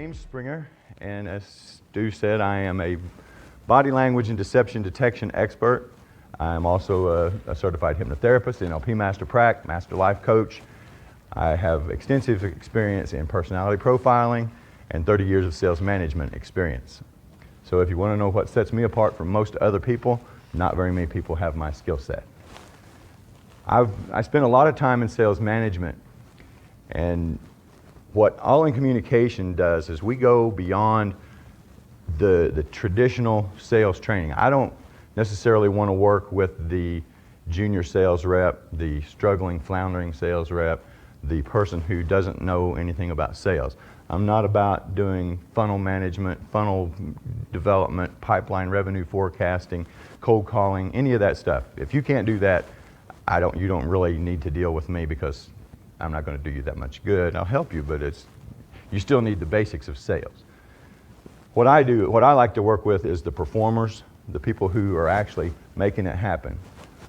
James Springer, and as Stu said, I am a body language and deception detection expert. I am also a certified hypnotherapist, NLP master prac, master life coach. I have extensive experience in personality profiling and 30 years of sales management experience. So if you want to know what sets me apart from most other people, not very many people have my skill set. I spent a lot of time in sales management, and what All In Communication does is we go beyond the traditional sales training. I don't necessarily want to work with the junior sales rep, the struggling, floundering sales rep, the person who doesn't know anything about sales. I'm not about doing funnel management, funnel development, pipeline revenue forecasting, cold calling, any of that stuff. If you can't do that, you don't really need to deal with me, because I'm not going to do you that much good. I'll help you, but you still need the basics of sales. What I like to work with is the performers, the people who are actually making it happen.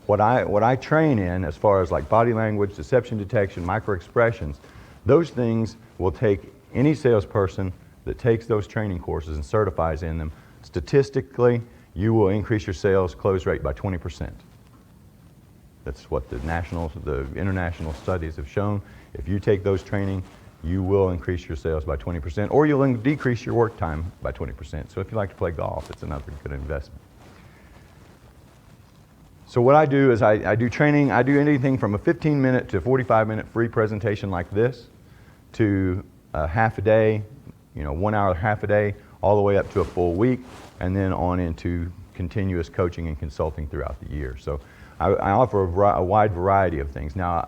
What I train in, as far as like body language, deception detection, micro expressions, those things will take any salesperson that takes those training courses and certifies in them. Statistically, you will increase your sales close rate by 20%. That's what the international studies have shown. If you take those training, you will increase your sales by 20%, or you'll decrease your work time by 20%. So if you like to play golf, it's another good investment. So what I do is I do training. I do anything from a 15-minute to 45-minute free presentation like this, to a half a day, 1 hour, half a day, all the way up to a full week, and then on into continuous coaching and consulting throughout the year. So I offer a wide variety of things. Now,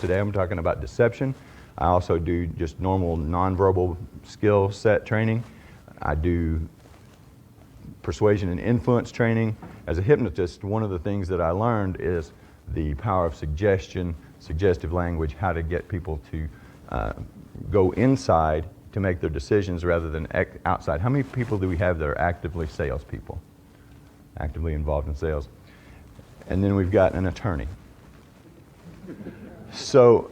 today I'm talking about deception. I also do just normal nonverbal skill set training. I do persuasion and influence training. As a hypnotist, one of the things that I learned is the power of suggestion, suggestive language, how to get people to go inside to make their decisions rather than outside. How many people do we have that are actively salespeople, actively involved in sales? And then we've got an attorney. So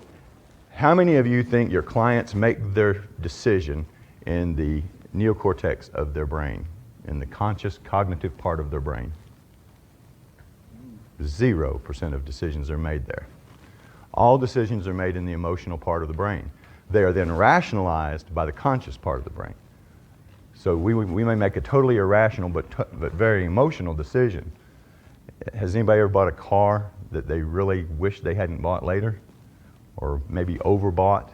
how many of you think your clients make their decision in the neocortex of their brain, in the conscious cognitive part of their brain? 0% of decisions are made there. All decisions are made in the emotional part of the brain. They are then rationalized by the conscious part of the brain. So we may make a totally irrational but very emotional decision. Has anybody ever bought a car that they really wish they hadn't bought later? Or maybe overbought?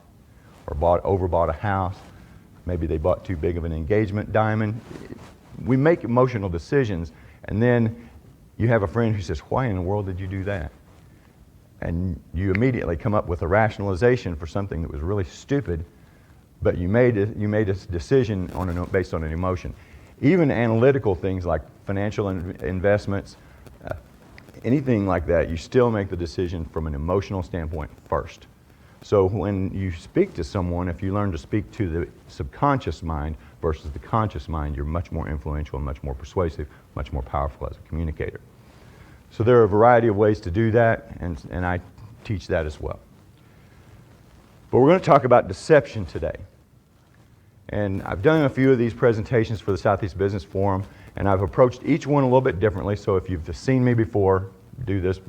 Or overbought a house? Maybe they bought too big of an engagement diamond? We make emotional decisions, and then you have a friend who says, "Why in the world did you do that?" And you immediately come up with a rationalization for something that was really stupid, but you made a decision based on an emotion. Even analytical things like financial investments, anything like that, you still make the decision from an emotional standpoint first. So when you speak to someone, if you learn to speak to the subconscious mind versus the conscious mind, you're much more influential and much more persuasive, much more powerful as a communicator. So there are a variety of ways to do that, and I teach that as well. But we're going to talk about deception today. And I've done a few of these presentations for the Southeast Business Forum, and I've approached each one a little bit differently. So if you've seen me before do this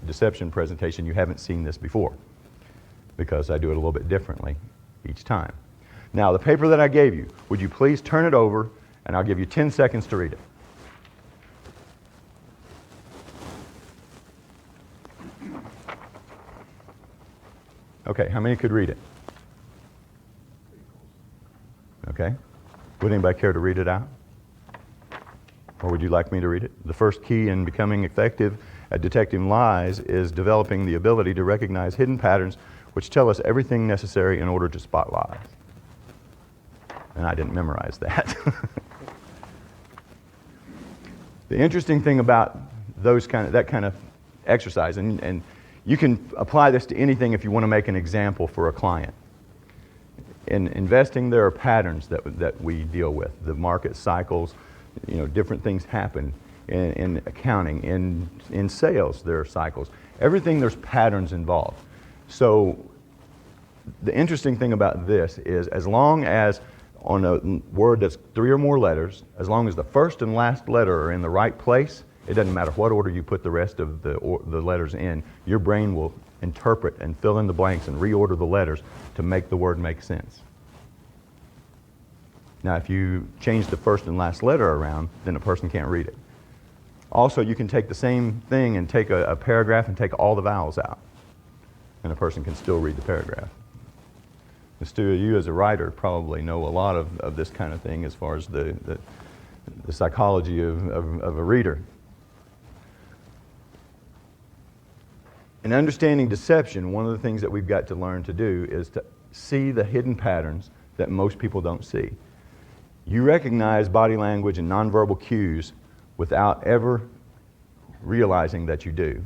deception presentation, you haven't seen this before, because I do it a little bit differently each time. Now, the paper that I gave you, would you please turn it over, and I'll give you 10 seconds to read it. Okay, how many could read it? Okay. Would anybody care to read it out? Or would you like me to read it? The first key in becoming effective at detecting lies is developing the ability to recognize hidden patterns which tell us everything necessary in order to spot lies. And I didn't memorize that. The interesting thing about that kind of exercise, and you can apply this to anything if you want to make an example for a client. In investing, there are patterns that we deal with. The market cycles, different things happen. In accounting, in sales, there are cycles. Everything, there's patterns involved. So the interesting thing about this is, as long as on a word that's 3 or more letters, as long as the first and last letter are in the right place, it doesn't matter what order you put the rest of the letters in, your brain will interpret and fill in the blanks and reorder the letters to make the word make sense. Now, if you change the first and last letter around, then a person can't read it. Also, you can take the same thing and take a paragraph and take all the vowels out, and a person can still read the paragraph. And Stu, you as a writer probably know a lot of this kind of thing as far as the psychology of a reader. In understanding deception, one of the things that we've got to learn to do is to see the hidden patterns that most people don't see. You recognize body language and nonverbal cues without ever realizing that you do.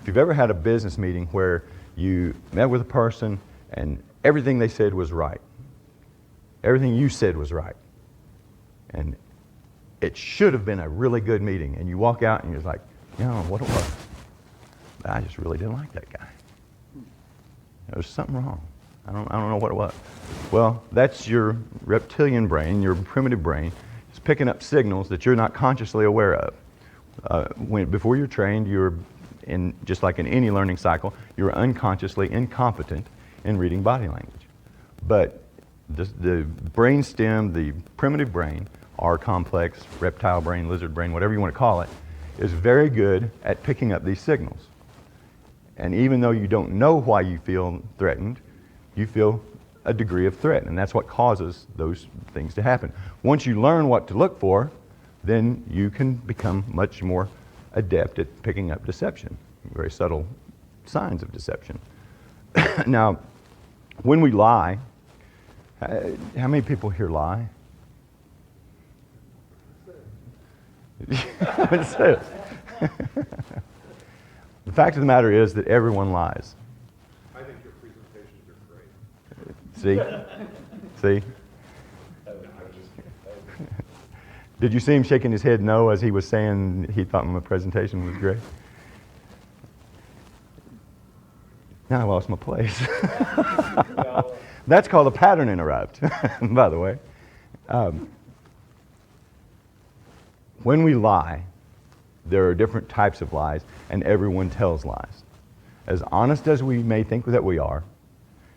If you've ever had a business meeting where you met with a person and everything they said was right, everything you said was right, and it should have been a really good meeting, and you walk out and you're like, you know, what it was? I just really didn't like that guy. There was something wrong. I don't know what it was. Well, that's your reptilian brain, your primitive brain, is picking up signals that you're not consciously aware of. Before you're trained, you're just like in any learning cycle, you're unconsciously incompetent in reading body language. But the brain stem, the primitive brain, our complex reptile brain, lizard brain, whatever you want to call it, is very good at picking up these signals. And even though you don't know why you feel threatened, you feel a degree of threat, and that's what causes those things to happen. Once you learn what to look for, then you can become much more adept at picking up deception, very subtle signs of deception. Now, when we lie, how many people here lie? The fact of the matter is that everyone lies. I think your presentations are great. See? Did you see him shaking his head no as he was saying he thought my presentation was great? Now I lost my place. That's called a pattern interrupt, by the way. When we lie, there are different types of lies, and everyone tells lies. As honest as we may think that we are,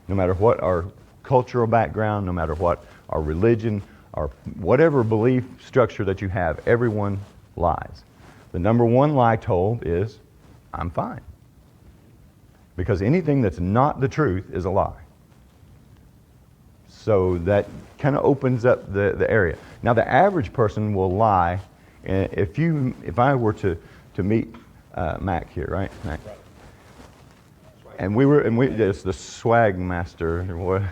no matter what our cultural background, no matter what our religion, or whatever belief structure that you have, everyone lies. The number one lie told is, I'm fine. Because anything that's not the truth is a lie. So that kind of opens up the area. Now the average person will lie. If I were to meet Mac here, right? Mac. And it's the swag master.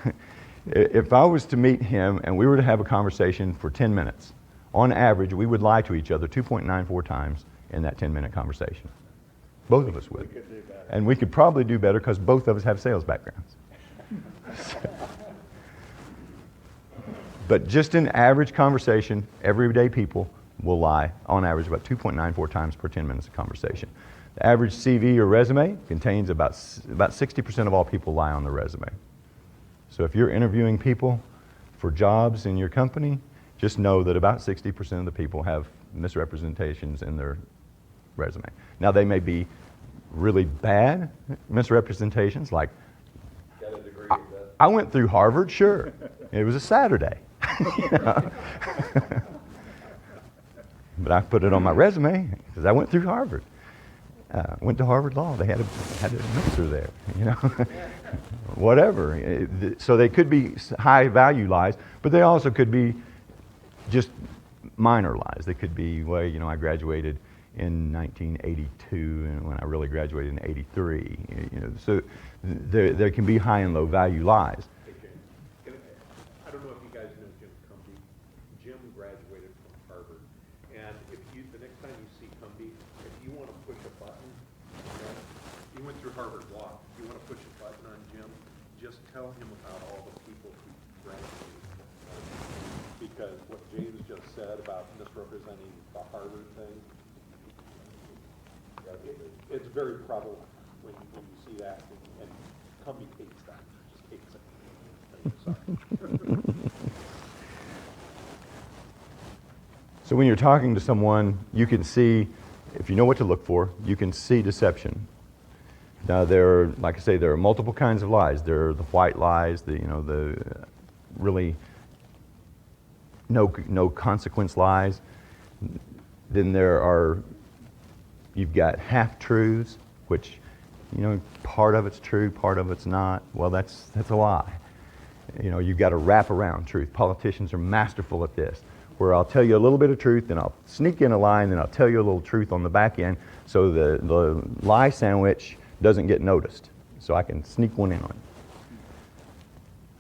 If I was to meet him and we were to have a conversation for 10 minutes, on average, we would lie to each other 2.94 times in that 10-minute conversation. Both of us would. And we could probably do better because both of us have sales backgrounds. But just in average conversation, everyday people will lie on average about 2.94 times per 10 minutes of conversation. The average CV or resume contains about 60% of all people lie on the resume. So if you're interviewing people for jobs in your company, just know that about 60% of the people have misrepresentations in their resume. Now they may be really bad misrepresentations, like I went through Harvard, sure. It was a Saturday. You know? But I put it on my resume because I went through Harvard. Went to Harvard Law. They had a mixer there, you know. Whatever. So they could be high value lies, but they also could be just minor lies. They could be, well, you know, I graduated in 1982, and when I really graduated in 83. You know, so there can be high and low value lies. I don't know if you guys know Jim Cumby. Jim graduated from Harvard, and the next time you see Cumby, if you want to push a button, you went through Harvard Law. If you want to push a button on Jim, just tell him about all the people who graduated from Harvard. Because what James just said about misrepresenting the Harvard thing, it's very prevalent when you see that, and Cumby hates that. Just hates it. Sorry. So when you're talking to someone, you can see, if you know what to look for, you can see deception. Now there are, like I say, there are multiple kinds of lies. There are the white lies, the really no consequence lies. Then you've got half-truths, which, part of it's true, part of it's not. Well, that's a lie. You've got a wrap-around truth. Politicians are masterful at this, where I'll tell you a little bit of truth, then I'll sneak in a lie, and then I'll tell you a little truth on the back end, so the lie sandwich doesn't get noticed, so I can sneak one in on it.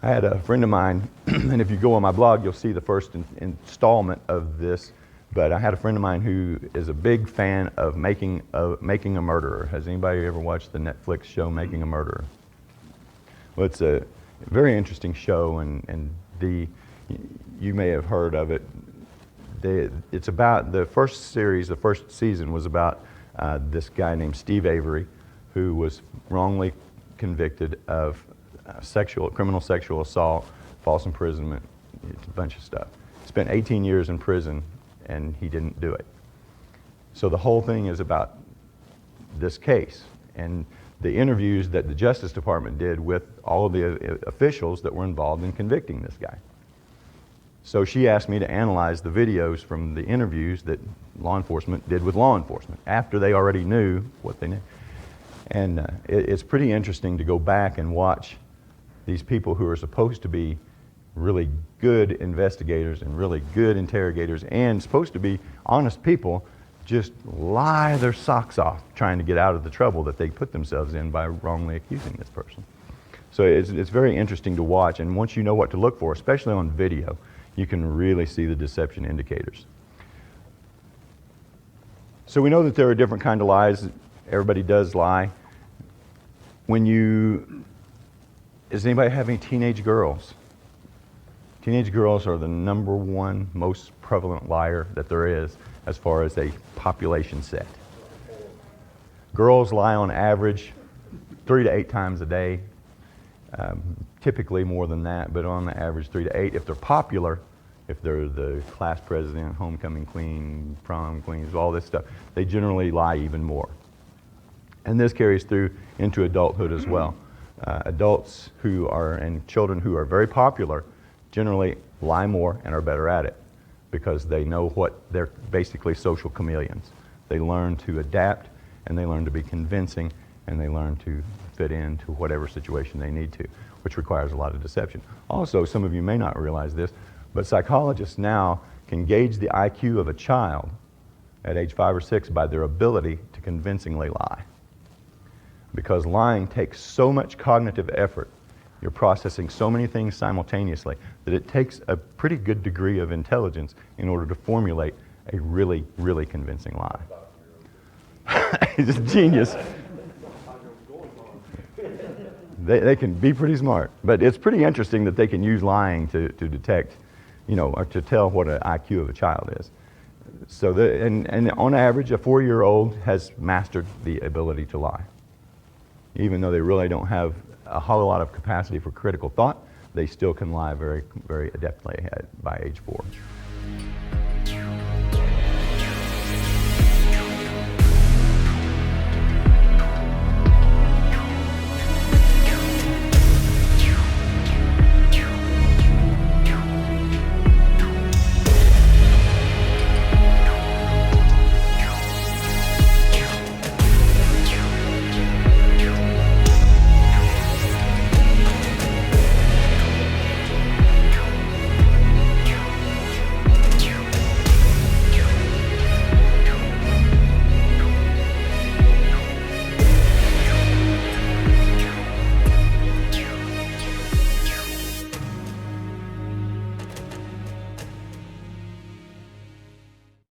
I had a friend of mine, and if you go on my blog, you'll see the first installment of this, but I had a friend of mine who is a big fan of Making a Murderer. Has anybody ever watched the Netflix show Making a Murderer? Well, it's a very interesting show, and you may have heard of it. It's about the first season was about this guy named Steve Avery, who was wrongly convicted of criminal sexual assault, false imprisonment, a bunch of stuff. Spent 18 years in prison, and he didn't do it. So the whole thing is about this case and the interviews that the Justice Department did with all of the officials that were involved in convicting this guy. So she asked me to analyze the videos from the interviews that law enforcement did with law enforcement after they already knew what they knew. And it's pretty interesting to go back and watch these people who are supposed to be really good investigators and really good interrogators and supposed to be honest people just lie their socks off trying to get out of the trouble that they put themselves in by wrongly accusing this person. So it's very interesting to watch, and once you know what to look for, especially on video, you can really see the deception indicators. So we know that there are different kinds of lies. Everybody does lie. Does anybody have any teenage girls? Teenage girls are the #1 most prevalent liar that there is as far as a population set. Girls lie on average 3 to 8 times a day, typically more than that, but on the average 3 to 8. If they're popular, if they're the class president, homecoming queen, prom queens, all this stuff, they generally lie even more. And this carries through into adulthood as well. Adults and children who are very popular generally lie more and are better at it because they know they're basically social chameleons. They learn to adapt, and they learn to be convincing, and they learn to fit into whatever situation they need to, which requires a lot of deception. Also, some of you may not realize this, but psychologists now can gauge the IQ of a child at age 5 or 6 by their ability to convincingly lie. Because lying takes so much cognitive effort, you're processing so many things simultaneously, that it takes a pretty good degree of intelligence in order to formulate a really, really convincing lie. He's a genius. They can be pretty smart, but it's pretty interesting that they can use lying to detect, or to tell what an IQ of a child is. So, and on average, a 4-year-old has mastered the ability to lie. Even though they really don't have a whole lot of capacity for critical thought, they still can lie very, very adeptly by age 4.